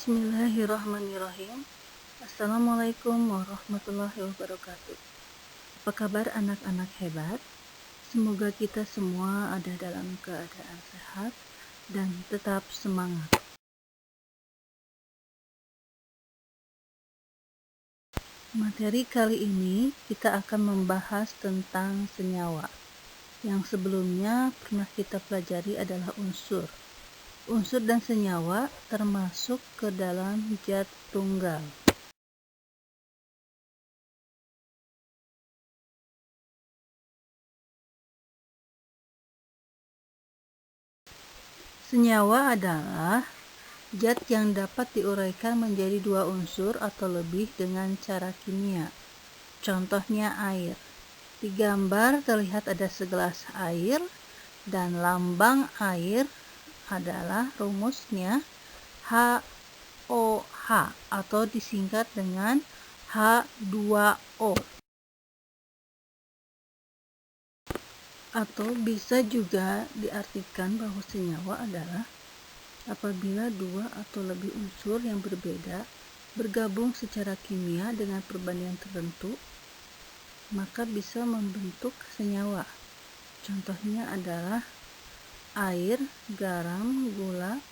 Bismillahirrahmanirrahim. Assalamualaikum warahmatullahi wabarakatuh. Apa kabar anak-anak hebat? Semoga kita semua ada dalam keadaan sehat dan tetap semangat. Materi kali ini kita akan membahas tentang senyawa. Yang sebelumnya pernah kita pelajari adalah unsur. Unsur dan senyawa termasuk ke dalam zat tunggal. Senyawa adalah zat yang dapat diuraikan menjadi dua unsur atau lebih dengan cara kimia. Contohnya air. Di gambar terlihat ada segelas air dan lambang air adalah rumusnya HOH atau disingkat dengan H2O. Atau bisa juga diartikan bahwa senyawa adalah apabila dua atau lebih unsur yang berbeda bergabung secara kimia dengan perbandingan tertentu, maka bisa membentuk senyawa. Contohnya adalah air, garam, gula,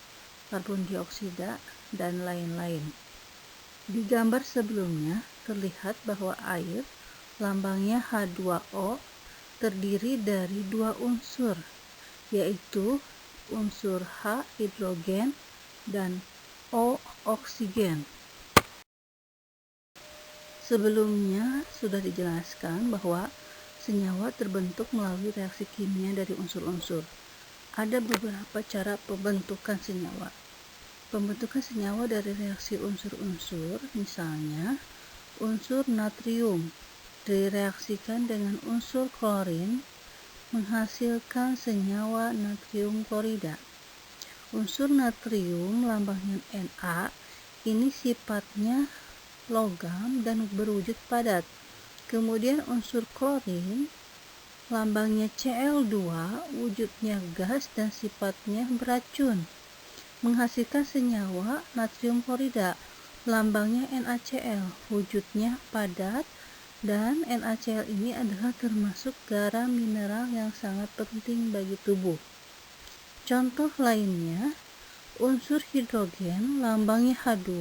karbon dioksida, dan lain-lain. Di gambar sebelumnya terlihat bahwa air, lambangnya H2O, terdiri dari dua unsur, yaitu unsur H hidrogen dan O oksigen. Sebelumnya sudah dijelaskan bahwa senyawa terbentuk melalui reaksi kimia dari unsur-unsur. Ada beberapa cara pembentukan senyawa. Pembentukan senyawa dari reaksi unsur-unsur, misalnya unsur natrium direaksikan dengan unsur klorin menghasilkan senyawa natrium klorida. Unsur natrium lambangnya Na, ini sifatnya logam dan berwujud padat. Kemudian unsur klorin lambangnya Cl2, wujudnya gas dan sifatnya beracun, menghasilkan senyawa natrium klorida. Lambangnya NaCl, wujudnya padat, dan NaCl ini adalah termasuk garam mineral yang sangat penting bagi tubuh. Contoh lainnya, unsur hidrogen lambangnya H2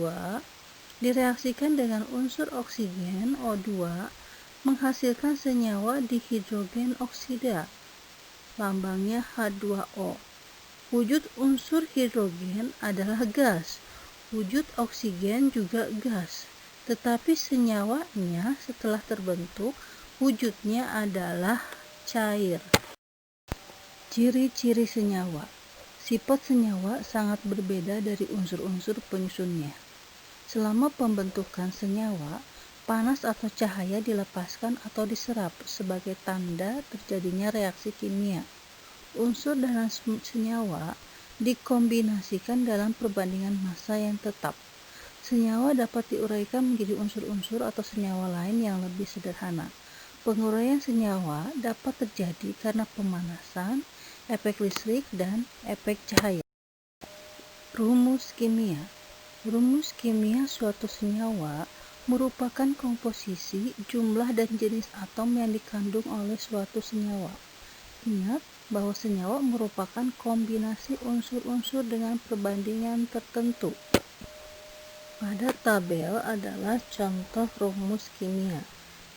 direaksikan dengan unsur oksigen O2 menghasilkan senyawa dihidrogen oksida, lambangnya H2O. Wujud unsur hidrogen adalah gas, wujud oksigen juga gas, tetapi senyawanya setelah terbentuk wujudnya adalah cair. Ciri-ciri senyawa. Sifat senyawa sangat berbeda dari unsur-unsur penyusunnya. Selama pembentukan senyawa, panas atau cahaya dilepaskan atau diserap sebagai tanda terjadinya reaksi kimia. Unsur dan senyawa dikombinasikan dalam perbandingan massa yang tetap. Senyawa dapat diuraikan menjadi unsur-unsur atau senyawa lain yang lebih sederhana. Penguraian senyawa dapat terjadi karena pemanasan, efek listrik, dan efek cahaya. Rumus kimia. Rumus kimia suatu senyawa merupakan komposisi, jumlah, dan jenis atom yang dikandung oleh suatu senyawa. Ingat bahwa senyawa merupakan kombinasi unsur-unsur dengan perbandingan tertentu. Pada tabel adalah contoh rumus kimia.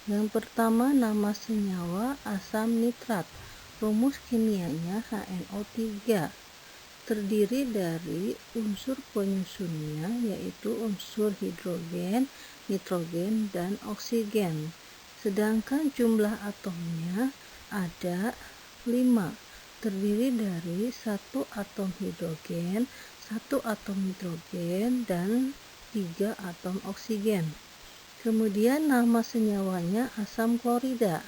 Yang pertama, nama senyawa asam nitrat. Rumus kimianya HNO3. Terdiri dari unsur penyusunnya yaitu unsur hidrogen, nitrogen, dan oksigen. Sedangkan jumlah atomnya ada 5. Terdiri dari 1 atom hidrogen, 1 atom nitrogen, dan 3 atom oksigen. Kemudian nama senyawanya asam klorida.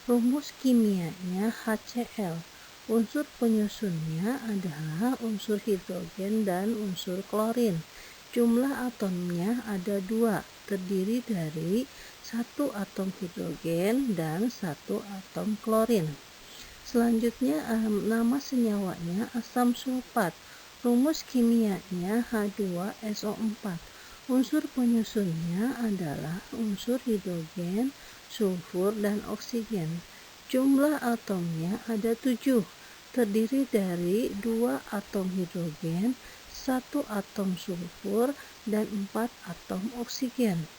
Rumus kimianya HCl. Unsur penyusunnya adalah unsur hidrogen dan unsur klorin. Jumlah atomnya ada 2, terdiri dari 1 atom hidrogen dan 1 atom klorin. Selanjutnya nama senyawanya asam sulfat. Rumus kimianya H2SO4. Unsur penyusunnya adalah unsur hidrogen, sulfur, dan oksigen. Jumlah atomnya ada 7, terdiri dari 2 atom hidrogen, 1 atom sulfur, dan 4 atom oksigen.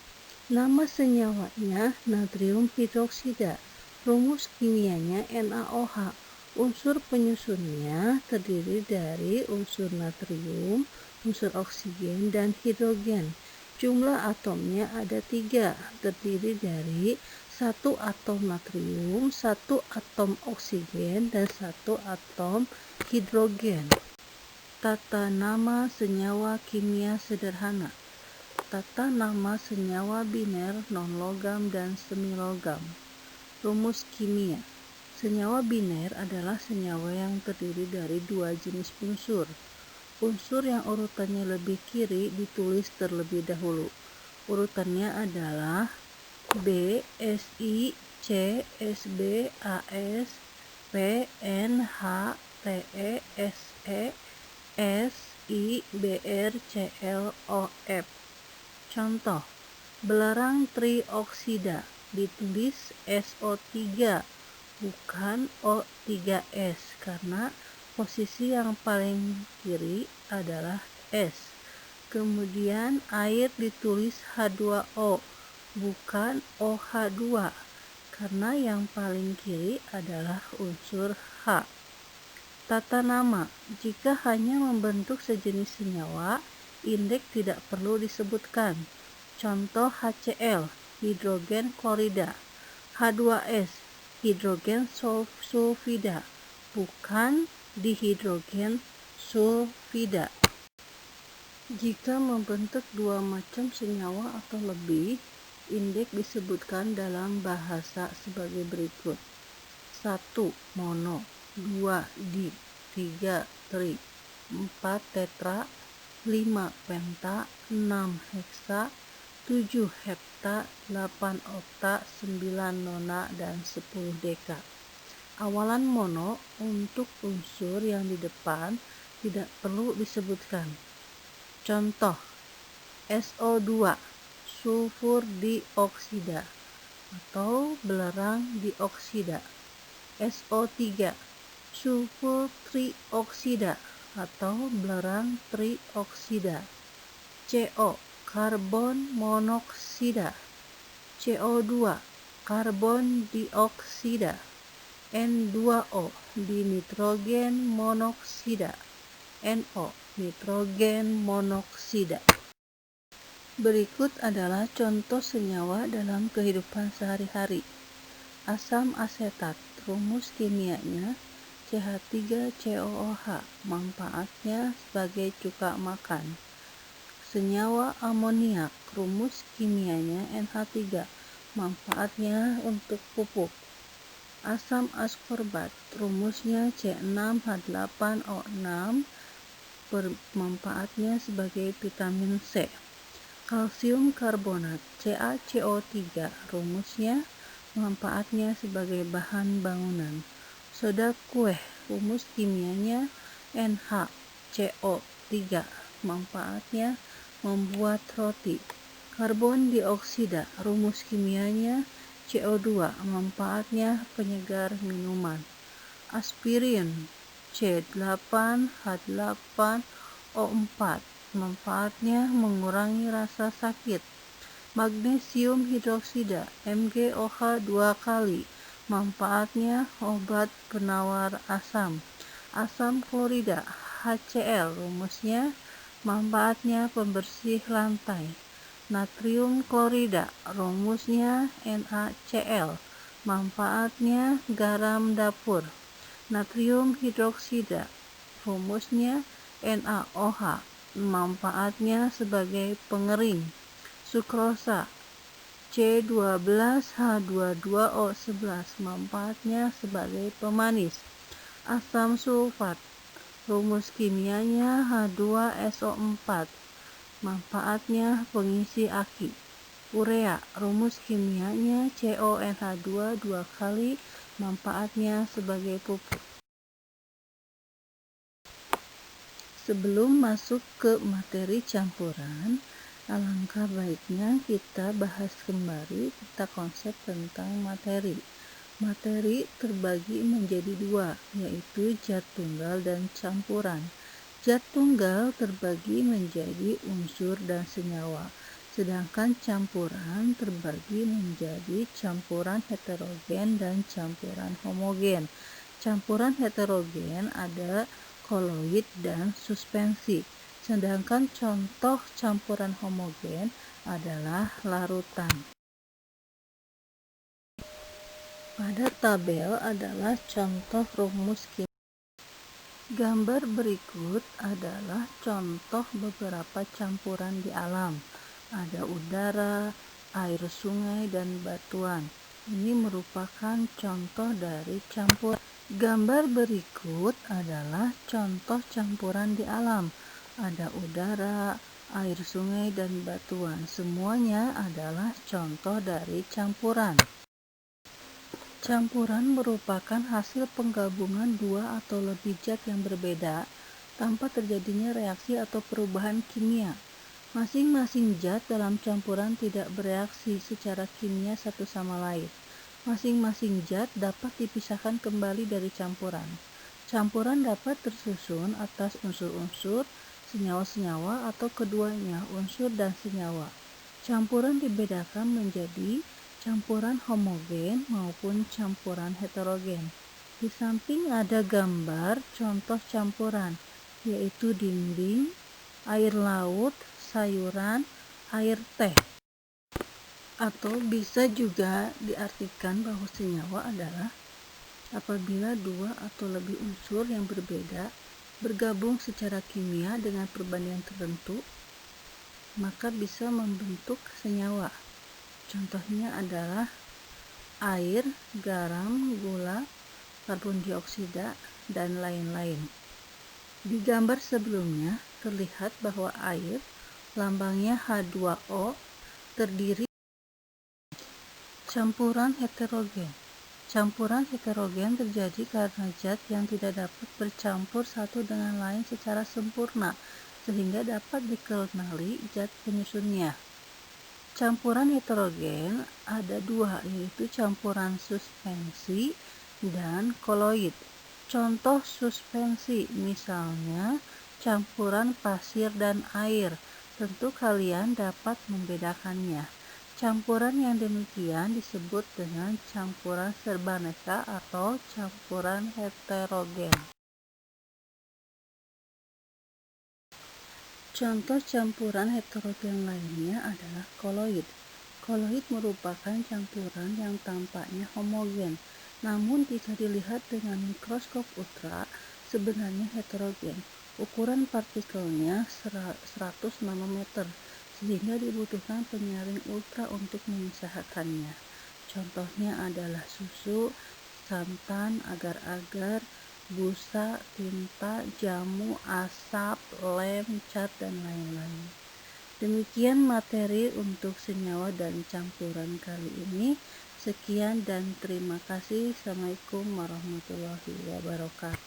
Nama senyawanya natrium hidroksida. Rumus kimianya NaOH. Unsur penyusunnya terdiri dari unsur natrium, unsur oksigen, dan hidrogen. Jumlah atomnya ada 3, terdiri dari 1 atom natrium, 1 atom oksigen, dan 1 atom hidrogen. Tata nama senyawa kimia sederhana. Tata nama senyawa biner, non-logam, dan semilogam. Rumus kimia. Senyawa biner adalah senyawa yang terdiri dari 2 jenis unsur. Unsur yang urutannya lebih kiri ditulis terlebih dahulu. Urutannya adalah B, Si, C, Sb, As, P, N, H, Te, Se, S, I, Br, Cl, Of. Contoh, belerang trioksida ditulis SO3 bukan O3S karena posisi yang paling kiri adalah S. Kemudian air ditulis H2O bukan OH2 karena yang paling kiri adalah unsur H. Tata nama. Jika hanya membentuk sejenis senyawa, indeks tidak perlu disebutkan. Contoh HCl, hidrogen klorida. H2S, hidrogen sulfida, bukan dihidrogen sulfida. Jika membentuk 2 macam senyawa atau lebih, indeks disebutkan dalam bahasa sebagai berikut. 1. Mono, 2. di, 3. tri, 4. tetra, 5. penta, 6. heksa, 7. hepta, 8. okta, 9. nona, dan 10. deka. Awalan mono untuk unsur yang di depan tidak perlu disebutkan. Contoh, SO2, sulfur dioksida atau belerang dioksida. SO3, sulfur trioksida atau belerang trioksida. CO, karbon monoksida. CO2, karbon dioksida. N2O, dinitrogen monoksida. NO, nitrogen monoksida. Berikut adalah contoh senyawa dalam kehidupan sehari-hari. Asam asetat, rumus kimianya CH3COOH, manfaatnya sebagai cuka makan. Senyawa amoniak, rumus kimianya NH3, manfaatnya untuk pupuk. Asam askorbat, rumusnya C6H8O6, manfaatnya sebagai vitamin C. Kalsium karbonat, CaCO3, rumusnya manfaatnya sebagai bahan bangunan. Soda kue, rumus kimianya NaCO3, manfaatnya membuat roti. Karbon dioksida, rumus kimianya CO2, manfaatnya penyegar minuman. Aspirin, C8H8O4, manfaatnya mengurangi rasa sakit. Magnesium hidroksida, MgOH 2 kali, manfaatnya obat penawar asam. Asam klorida, HCl, rumusnya manfaatnya pembersih lantai. Natrium klorida, rumusnya NaCl, manfaatnya garam dapur. Natrium hidroksida, rumusnya NaOH, manfaatnya sebagai pengering. Sukrosa, C12H22O11, manfaatnya sebagai pemanis. Asam sulfat, rumus kimianya H2SO4, manfaatnya pengisi aki. Urea, rumus kimianya CONH2 2 kali, manfaatnya sebagai pupuk. Sebelum masuk ke materi campuran, alangkah baiknya kita bahas kembali tentang konsep tentang materi. Materi terbagi menjadi dua, yaitu zat tunggal dan campuran. Zat tunggal terbagi menjadi unsur dan senyawa, sedangkan campuran terbagi menjadi campuran heterogen dan campuran homogen. Campuran heterogen ada koloid dan suspensi, sedangkan contoh campuran homogen adalah larutan. Pada tabel adalah contoh rumus kimia. Gambar berikut adalah contoh beberapa campuran di alam. Ada udara, air sungai, dan batuan. Ini merupakan contoh dari campuran. Gambar berikut adalah contoh campuran di alam. Ada udara, air sungai, dan batuan. Semuanya adalah contoh dari campuran. Campuran merupakan hasil penggabungan dua atau lebih zat yang berbeda tanpa terjadinya reaksi atau perubahan kimia. Masing-masing zat dalam campuran tidak bereaksi secara kimia satu sama lain. Masing-masing zat dapat dipisahkan kembali dari campuran. Campuran dapat tersusun atas unsur-unsur, senyawa-senyawa, atau keduanya, unsur dan senyawa. Campuran dibedakan menjadi campuran homogen maupun campuran heterogen. Di samping ada gambar contoh campuran, yaitu dinding, air laut, sayuran, air teh. Atau bisa juga diartikan bahwa senyawa adalah apabila dua atau lebih unsur yang berbeda bergabung secara kimia dengan perbandingan tertentu, maka bisa membentuk senyawa. Contohnya adalah air, garam, gula, karbon dioksida, dan lain-lain. Di gambar sebelumnya terlihat bahwa air, lambangnya H2O, terdiri campuran heterogen. Campuran heterogen terjadi karena zat yang tidak dapat bercampur satu dengan lain secara sempurna, sehingga dapat dikenali zat penyusunnya. Campuran heterogen ada dua, yaitu campuran suspensi dan koloid. Contoh suspensi, misalnya campuran pasir dan air. Tentu kalian dapat membedakannya. Campuran yang demikian disebut dengan campuran serbaneka atau campuran heterogen. Contoh campuran heterogen lainnya adalah koloid. Koloid merupakan campuran yang tampaknya homogen, namun jika dilihat dengan mikroskop ultra, sebenarnya heterogen. Ukuran partikelnya 100 nanometer, sehingga dibutuhkan penyaring ultra untuk memisahkannya. Contohnya adalah susu, santan, agar-agar, busa, tinta, jamu, asap, lem, cat, dan lain-lain. Demikian materi untuk senyawa dan campuran kali ini. Sekian dan terima kasih. Assalamualaikum warahmatullahi wabarakatuh.